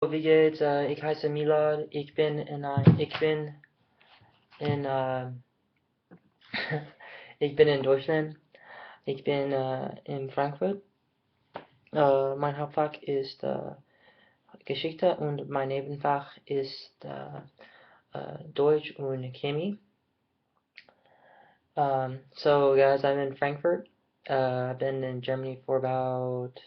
Wie geht's? Ich heiße Milad. Ich bin in ich bin in Deutschland. Ich bin in Frankfurt. Mein Hauptfach ist Geschichte und mein Nebenfach ist Deutsch und Chemie. So guys, I'm in Frankfurt. I've been in Germany for about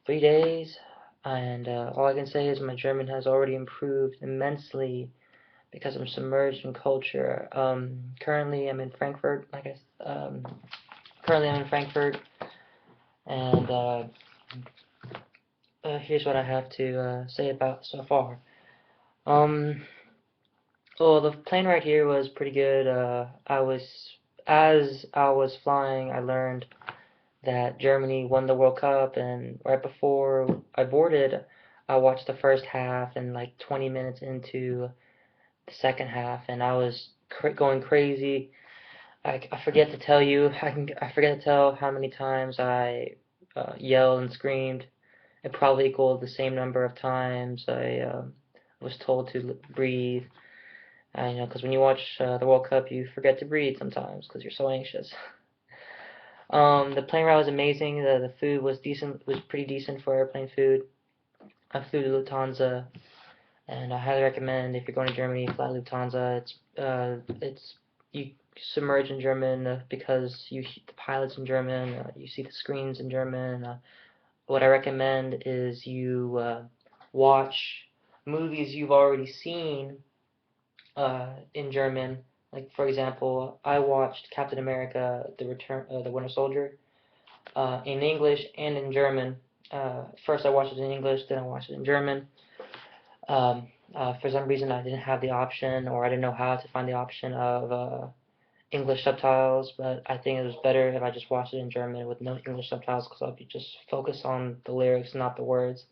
3 days, and all I can say is my German has already improved immensely because I'm submerged in culture. Currently, I'm in Frankfurt. Currently I'm in Frankfurt, and here's what I have to say about so far. Um, well, the plane ride here was pretty good. As I was flying, I learned that Germany won the World Cup, and right before I boarded, I watched the first half and like 20 minutes into the second half, and I was going crazy. I forget to tell you. I forget to tell how many times I yelled and screamed. It probably equaled the same number of times I was told to breathe. Because when you watch the World Cup, you forget to breathe sometimes because you're so anxious. The plane ride was amazing. The food was decent. Was pretty decent for airplane food. I flew to Lufthansa, and I highly recommend if you're going to Germany, fly Lufthansa. It's you submerge in German because the pilots in German, you see the screens in German. What I recommend is you watch movies you've already seen in German. Like for example, I watched Captain America: The Winter Soldier, in English and in German. First I watched it in English, then I watched it in German. For some reason I didn't have the option, or I didn't know how to find the option of English subtitles, but I think it was better if I just watched it in German with no English subtitles because I'll be just focused on the lyrics, not the words.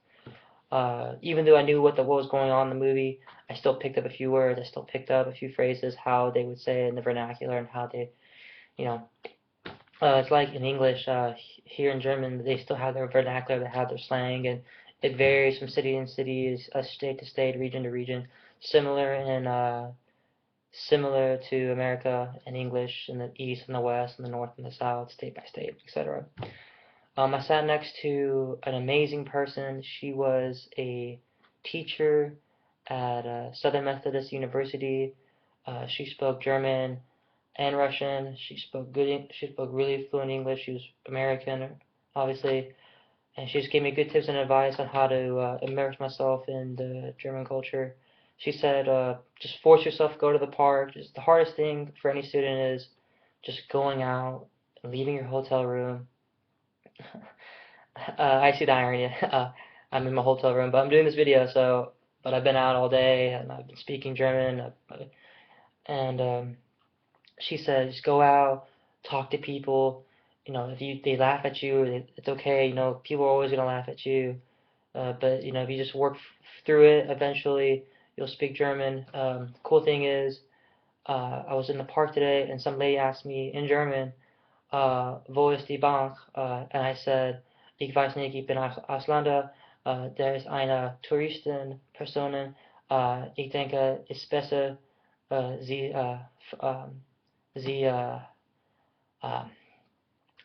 Even though I knew what was going on in the movie, I still picked up a few words. I still picked up a few phrases, how they would say it in the vernacular, and how they, you know, it's like in English. Here in German, they still have their vernacular, they have their slang, and it varies from city to city, state to state, region to region. Similar in similar to America and English in the East and the West and the North and the South, state by state, etc. I sat next to an amazing person. She was a teacher at Southern Methodist University. She spoke German and Russian. She spoke really fluent English. She was American, obviously, and she just gave me good tips and advice on how to immerse myself in the German culture. She said, just force yourself, go to the park. Just the hardest thing for any student is just going out and leaving your hotel room. I see the irony. I'm in my hotel room, but I'm doing this video, but I've been out all day and I've been speaking German, and she said, just go out, talk to people. If they laugh at you, it's okay. People are always gonna laugh at you. But if you just work through it, eventually you'll speak German. Cool thing is, I was in the park today, and some lady asked me in German, wo ist die Bank? And I said, ich weiß nicht, ich bin Ausländer. Der ist eine Touristenperson. Ich denke, es ist besser, sie,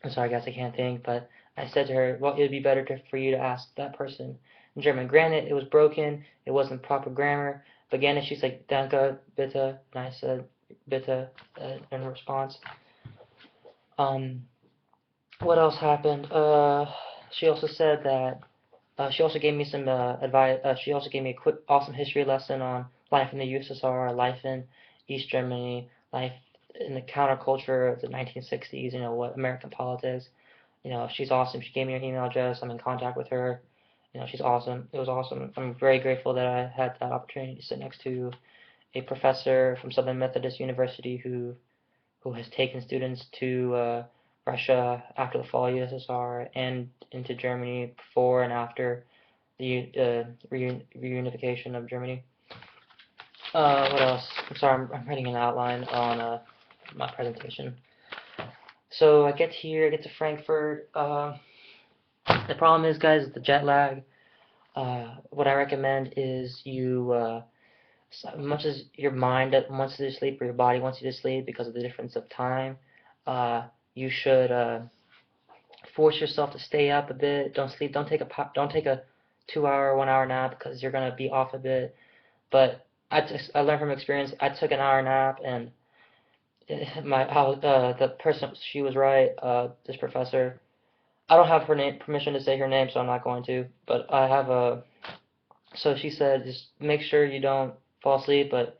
I'm sorry, guys, I can't think, but I said to her, well, it would be better for you to ask that person in German. Granted, it was broken, it wasn't proper grammar, but again, she's like, danke, bitte, and I said, bitte, in response. Um, what else happened? She also said that, she also gave me some advice, she also gave me a quick, awesome history lesson on life in the USSR, life in East Germany, life in the counterculture of the 1960s, what American politics. She's awesome. She gave me her email address. I'm in contact with her. She's awesome. It was awesome. I'm very grateful that I had that opportunity to sit next to a professor from Southern Methodist University who has taken students to Russia after the fall of USSR and into Germany before and after the reunification of Germany. What else? I'm sorry, I'm writing an outline on my presentation. So I get here, I get to Frankfurt. The problem is, guys, the jet lag. What I recommend is as much as your mind wants you to sleep or your body wants you to sleep because of the difference of time, uh, you should force yourself to stay up a bit. Don't sleep. Don't take a 2 hour, 1 hour nap because you're gonna be off a bit. But I learned from experience. I took an hour nap and the person, she was right. This professor. I don't have her name permission to say her name, so I'm not going to. But I have a. So she said, just make sure you don't fall asleep. But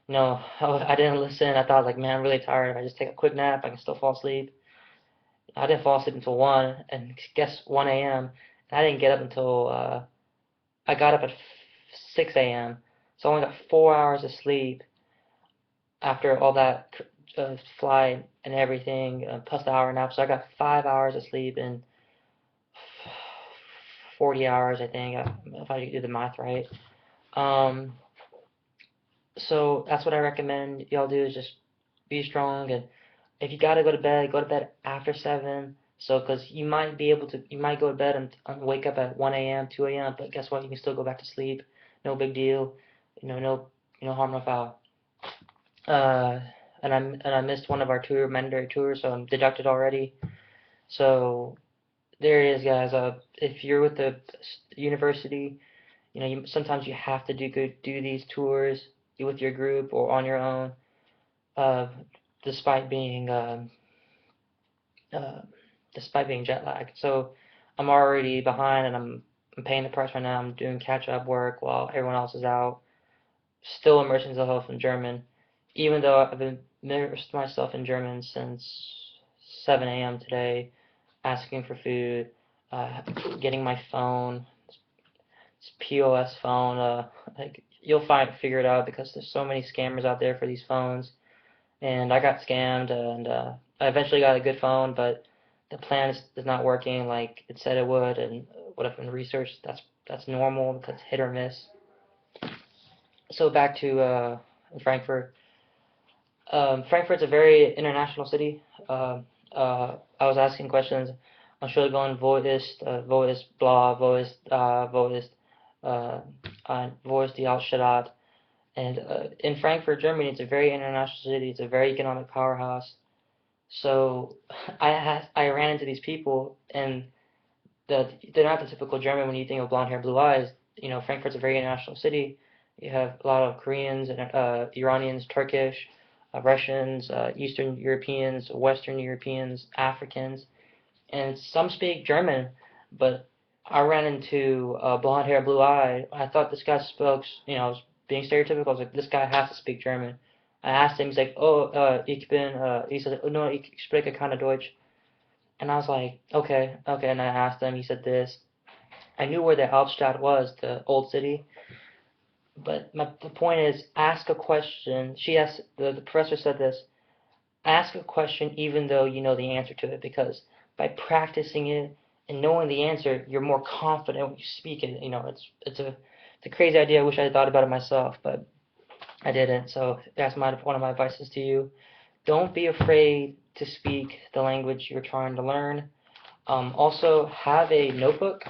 no, I didn't listen. I thought like, man, I'm really tired. If I just take a quick nap, I can still fall asleep. I didn't fall asleep until 1, and guess 1 a.m. And I didn't get up until I got up at 6 a.m. So I only got 4 hours of sleep after all that flight and everything, plus the hour nap. So I got 5 hours of sleep in 40 hours, I think, if I do the math right. Um, so that's what I recommend y'all do is just be strong, and if you gotta go to bed after 7. So, cause you might go to bed and wake up at 1 a.m., 2 a.m., but guess what? You can still go back to sleep. No big deal. No harm, no foul. Uh, and I missed one of our mandatory tours, so I'm deducted already. So there it is, guys. If you're with the university, sometimes you have to do these tours with your group or on your own, uh, despite being uh, despite being jet lagged. So I'm already behind, and I'm paying the price right now. I'm doing catch up work while everyone else is out. Still immersing myself in German, even though I've been immersed myself in German since 7 a.m. today, asking for food, uh, getting my phone, it's POS phone. Like you'll figure it out because there's so many scammers out there for these phones, and I got scammed, and I eventually got a good phone, but the plan is not working like it said it would, and what I've been researched, that's normal because hit or miss. So back to Frankfurt. Frankfurt's a very international city. I was asking questions. Entschuldigung, wo ist blah, wo ist die Altstadt? And in Frankfurt, Germany, it's a very international city. It's a very economic powerhouse. So I ran into these people, and they're not the typical German when you think of blonde hair, blue eyes. Frankfurt's a very international city. You have a lot of Koreans and Iranians, Turkish, Russians, Eastern Europeans, Western Europeans, Africans, and some speak German. But I ran into blonde hair, blue eye. I thought this guy spoke, being stereotypical. I was like, this guy has to speak German. I asked him, he's like, oh, he said, oh, no, ich spreche keine Deutsch. And I was like, okay, okay. And I asked him, he said this. I knew where the Hauptstadt was, the old city. But the point is, ask a question. The professor said this, ask a question even though you know the answer to it, because by practicing it and knowing the answer, you're more confident when you speak it. It's a crazy idea. I wish I had thought about it myself, but I didn't. So that's one of my advices to you. Don't be afraid to speak the language you're trying to learn. Also, have a notebook.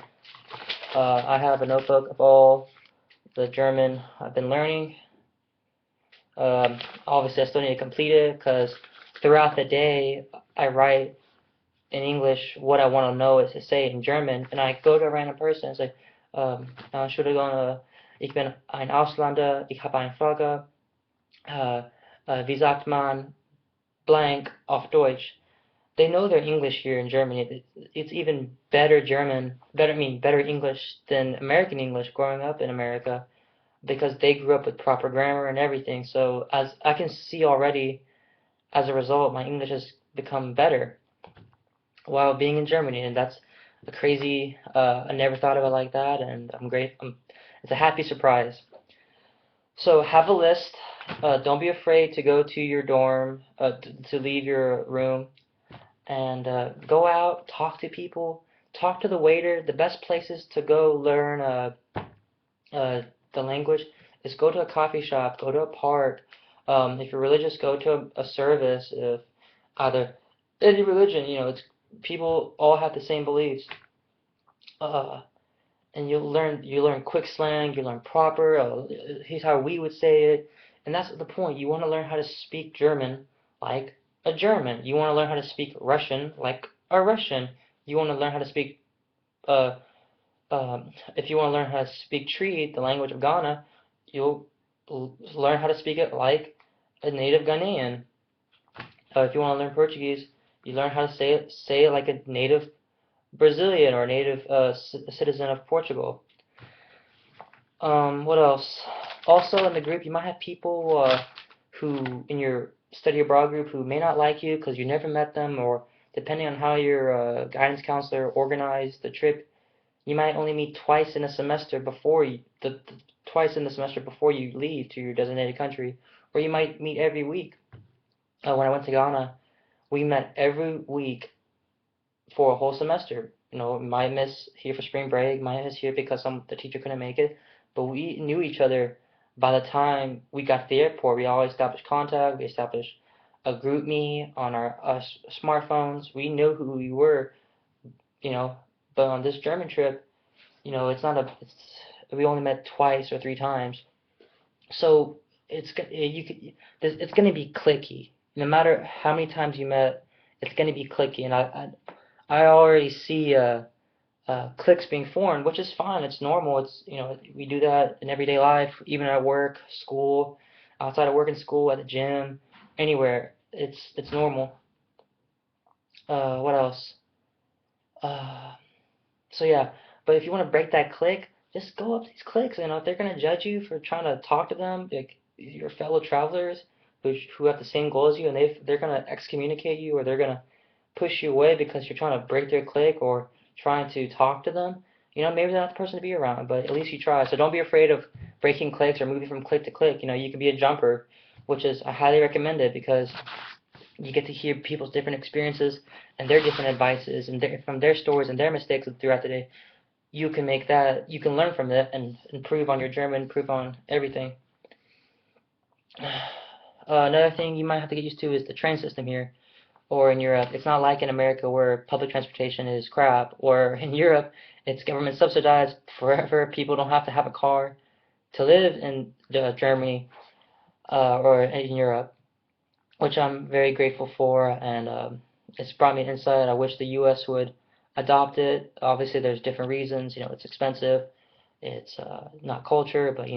I have a notebook of all the German I've been learning. Obviously, I still need to complete it because throughout the day I write in English what I want to know is to say it in German, and I go to a random person and say, Entschuldigung, ich bin ein Ausländer, ich habe eine Frage, wie sagt man blank auf Deutsch? They know their English here in Germany. It's even better better English than American English growing up in America, because they grew up with proper grammar and everything. So as I can see already, as a result, my English has become better while being in Germany, and that's a crazy. I never thought of it like that, and I'm great. It's a happy surprise. So have a list. Don't be afraid to go to your dorm, to leave your room, and go out, talk to people, talk to the waiter. The best places to go learn the language is go to a coffee shop, go to a park. If you're religious, go to a service. If either any religion, it's people all have the same beliefs. Uh, and you learn quick slang, you learn proper. Here's how we would say it, and that's the point. You want to learn how to speak German like a German. You want to learn how to speak Russian like a Russian. You want to learn how to speak uh, if you want to learn how to speak Tree, the language of Ghana, you'll learn how to speak it like a native Ghanaian. If you want to learn Portuguese, you learn how to say it like a native Brazilian or a native citizen of Portugal. What else? Also in the group, you might have people who in your study abroad group who may not like you because you never met them, or depending on how your guidance counselor organized the trip, you might only meet twice in a semester before twice in the semester before you leave to your designated country, or you might meet every week. When I went to Ghana, we met every week for a whole semester. You know, might miss here for spring break, might miss here because the teacher couldn't make it, but we knew each other by the time we got to the airport. We always established contact. We established a group me on our smartphones. We knew who we were, you know. But on this German trip, you know, we only met twice or three times, so it's gonna be clicky. No matter how many times you met, it's gonna be clicky, and I already see cliques being formed, which is fine. It's normal. It's we do that in everyday life, even at work, school, outside of work and school, at the gym, anywhere. It's normal. What else? Uh, So yeah, but if you want to break that clique, just go up to these cliques. You know, if they're gonna judge you for trying to talk to them, like your fellow travelers who have the same goal as you, and they're gonna excommunicate you or they're gonna push you away because you're trying to break their clique or trying to talk to them. You know, maybe they're not the person to be around, but at least you try. So don't be afraid of breaking cliques or moving from clique to clique. You know, you can be a jumper, which is I highly recommend it because you get to hear people's different experiences and their different advices and from their stories and their mistakes throughout the day. You can learn from it and improve on your German, improve on everything. Another thing you might have to get used to is the train system here or in Europe. It's not like in America where public transportation is crap, or in Europe it's government subsidized forever. People don't have to have a car to live in Germany or in Europe, which I'm very grateful for, and it's brought me insight. I wish the U.S. would adopt it. Obviously, there's different reasons. You know, it's expensive. It's not culture, but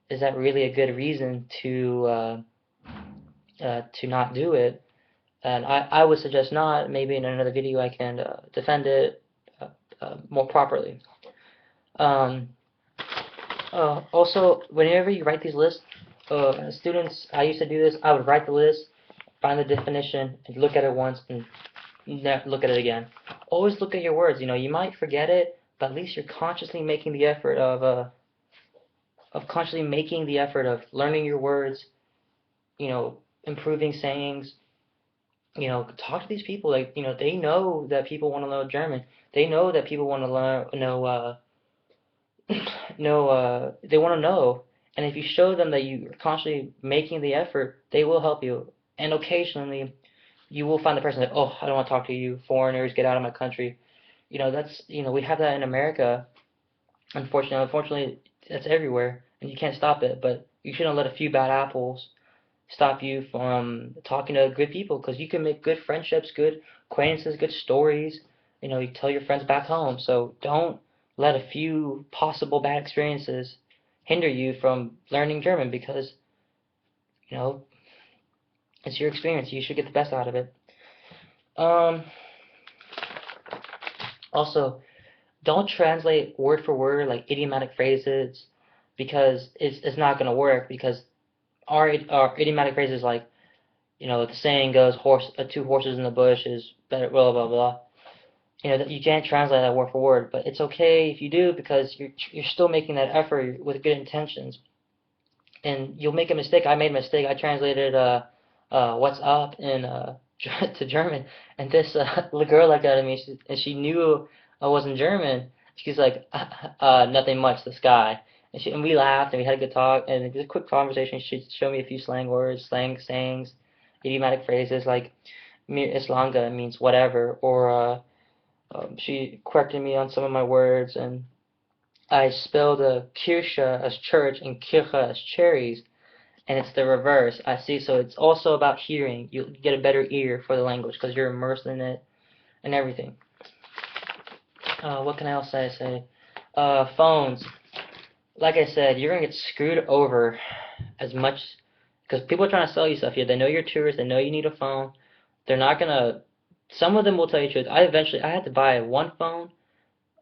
is that really a good reason to not do it? And I would suggest not. Maybe in another video I can defend it more properly. Um, Also, whenever you write these lists, students, I used to do this. I would write the list, find the definition, and look at it once, and look at it again. Always look at your words. You know, you might forget it, but at least you're consciously making the effort of learning your words. You know, improving sayings. You know, talk to these people. Like, they know that people want to learn German. They know that people want to learn. They want to know. And if you show them that you are constantly making the effort, they will help you. And occasionally, you will find the person that, oh, I don't want to talk to you, foreigners, get out of my country. We have that in America. Unfortunately, that's everywhere, and you can't stop it. But you shouldn't let a few bad apples stop you from talking to good people, because you can make good friendships, good acquaintances, good stories. You tell your friends back home. So don't let a few possible bad experiences hinder you from learning German, because you know it's your experience. You should get the best out of it. Um, Also, don't translate word for word like idiomatic phrases, because it's not gonna work, because our idiomatic phrases like the saying goes two horses in the bush is better, blah blah blah. You can't translate that word for word, but it's okay if you do, because you're still making that effort with good intentions, and you'll make a mistake. I made a mistake. I translated what's up in to German, and this little girl looked at me, and she knew I wasn't German. She's like, nothing much, the sky. And we laughed and we had a good talk, and just a quick conversation. She showed me a few slang words, slang sayings, idiomatic phrases like "mir islanga" means whatever, or she corrected me on some of my words, and I spelled Kirche as church and Kirche as cherries, and it's the reverse. I see. So it's also about hearing. You get a better ear for the language because you're immersed in it and everything. What can I else say? Phones. Like I said, you're gonna get screwed over as much because people are trying to sell you stuff here. They know you're a tourist. They know you need a phone. They're not gonna. Some of them will tell you the truth. I had to buy one phone,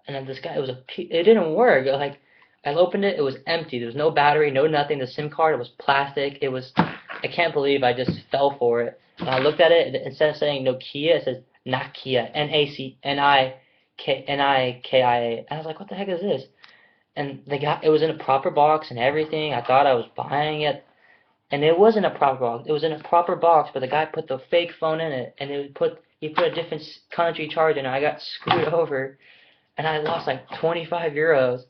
and then this guy, it didn't work. Like I opened it, it was empty. There was no battery, no nothing. The SIM card, it was plastic. I can't believe I just fell for it. And I looked at it, and instead of saying Nokia, it says Nakia, N-A-C-N-I-K-I-A. And I was like, what the heck is this? And it was in a proper box and everything. I thought I was buying it, and it wasn't a proper box. It was in a proper box, but the guy put the fake phone in it, and he put a different country charge in it. I got screwed over, and I lost like 25 euros.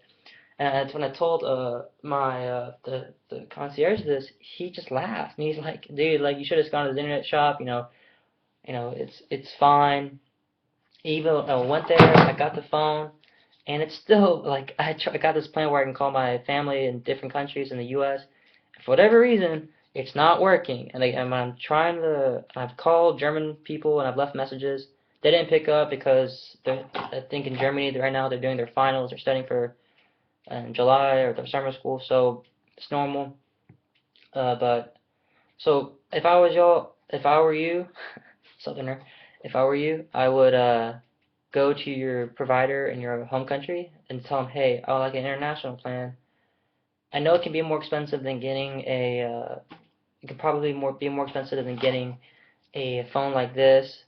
And that's when I told my the concierge this. He just laughed, and he's like, "Dude, like you should have gone to the internet shop. It's fine." Even I went there, I got the phone, and it's still like I got this plan where I can call my family in different countries in the U.S. For whatever reason, it's not working, and I'm trying to. I've called German people and I've left messages. They didn't pick up because I think in Germany right now they're doing their finals. They're studying for in July or their summer school, so it's normal. But so if I were you, Southerner, if I were you, I would go to your provider in your home country and tell them, hey, I would like an international plan. I know it can be more expensive than getting it could probably be more expensive than getting a phone like this.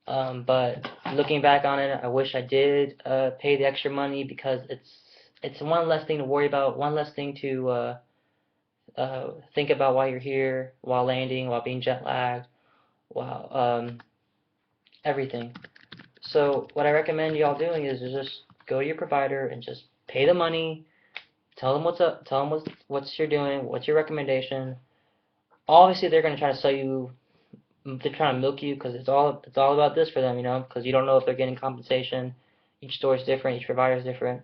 But looking back on it, I wish I did pay the extra money because it's one less thing to worry about, one less thing to think about while you're here, while landing, while being jet lagged, while everything. So what I recommend y'all doing is just go to your provider and just pay the money. Tell them what's up. Tell them what's you're doing. What's your recommendation? Obviously, they're gonna try to sell you. They're trying to milk you because it's all about this for them, because you don't know if they're getting compensation. Each store is different. Each provider is different.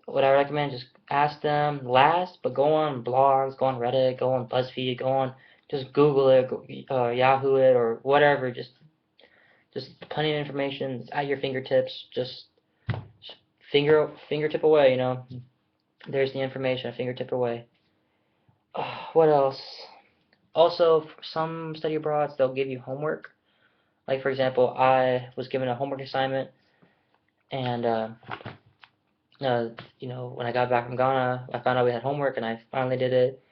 What I recommend, just ask them last, but go on blogs, go on Reddit, go on BuzzFeed, just Google it, Yahoo it, or whatever. Just plenty of information it's at your fingertips. Just fingertip away, There's the information, a fingertip away. What else? Also, for some study abroads, they'll give you homework. Like, for example, I was given a homework assignment, and when I got back from Ghana, I found out we had homework, and I finally did it.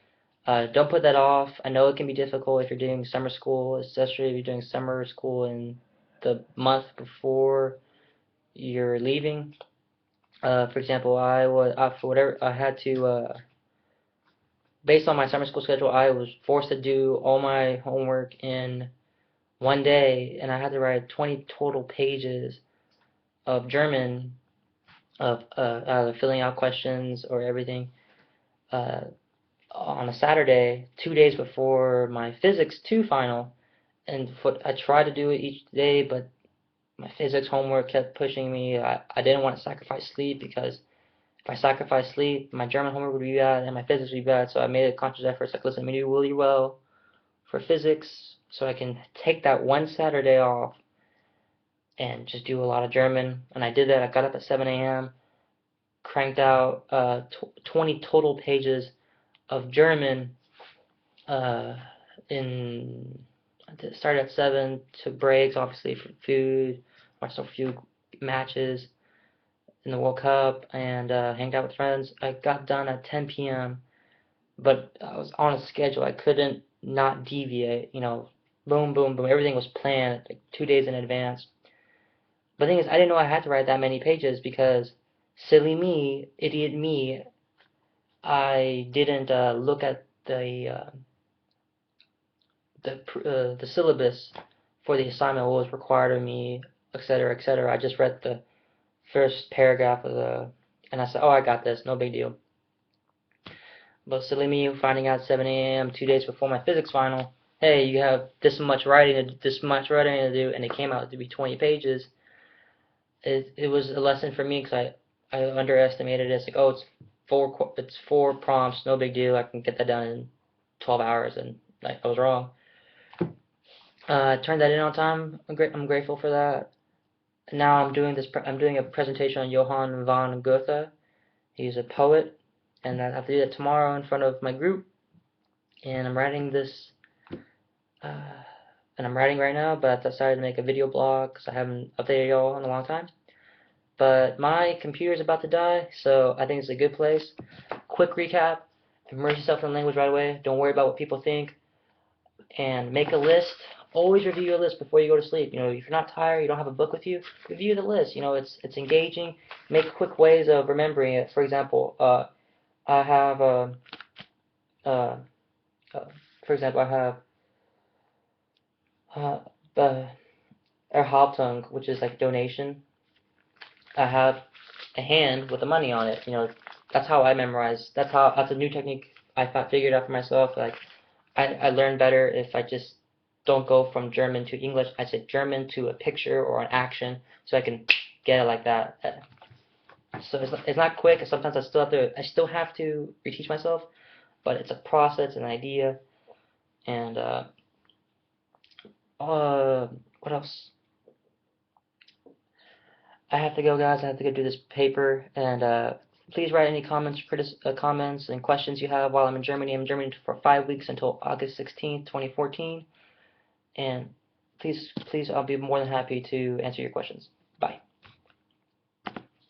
Don't put that off. I know it can be difficult if you're doing summer school, especially if you're doing summer school in the month before you're leaving. For example, for whatever I had to, based on my summer school schedule, I was forced to do all my homework in one day, and I had to write 20 total pages of German, of either filling out questions or everything. On a Saturday, 2 days before my physics 2 final, and I tried to do it each day, but my physics homework kept pushing me. I didn't want to sacrifice sleep because if I sacrifice sleep, my German homework would be bad and my physics would be bad. So I made a conscious effort. It's like, listen, let me do really well for physics so I can take that one Saturday off and just do a lot of German. And I did that. I got up at 7 a.m., cranked out 20 total pages of German uh, in started at 7, took breaks obviously for food, watched a few matches in the World Cup, and hanged out with friends. I got done at 10 p.m., but I was on a schedule. I couldn't not deviate. Boom, boom, boom. Everything was planned like 2 days in advance. But the thing is, I didn't know I had to write that many pages because silly me, idiot me, I didn't look at the syllabus for the assignment, what was required of me, etc., etc. I just read the first paragraph and I said, oh, I got this, no big deal. But silly me finding out 7 a.m. 2 days before my physics final, hey, you have this much writing to do, and it came out to be 20 pages. It was a lesson for me because I underestimated it. It's like, oh, it's 4 prompts, no big deal. I can get that done in 12 hours, and I was wrong. Turned that in on time. I'm grateful for that. Now I'm doing a presentation on Johann von Goethe. He's a poet, and I have to do that tomorrow in front of my group. And I'm writing this, uh, and I'm writing right now, but I decided to make a video blog because I haven't updated y'all in a long time. But my computer's about to die, so I think it's a good place. Quick recap: immerse yourself in the language right away. Don't worry about what people think, and make a list. Always review your list before you go to sleep. If you're not tired, you don't have a book with you, review the list. It's engaging. Make quick ways of remembering it. For example, I have uh, uh, for example, I have uh, uh, Erhaltung, which is like donation. I have a hand with the money on it. That's how I memorize. That's a new technique figured out for myself. Like I learn better if I just don't go from German to English. I say German to a picture or an action, so I can get it like that. So it's not quick. Sometimes I still have to reteach myself, but it's a process, an idea, and what else? I have to go, guys. I have to go do this paper, and please write any comments and questions you have while I'm in Germany. I'm in Germany for 5 weeks until August 16th, 2014, and please, I'll be more than happy to answer your questions.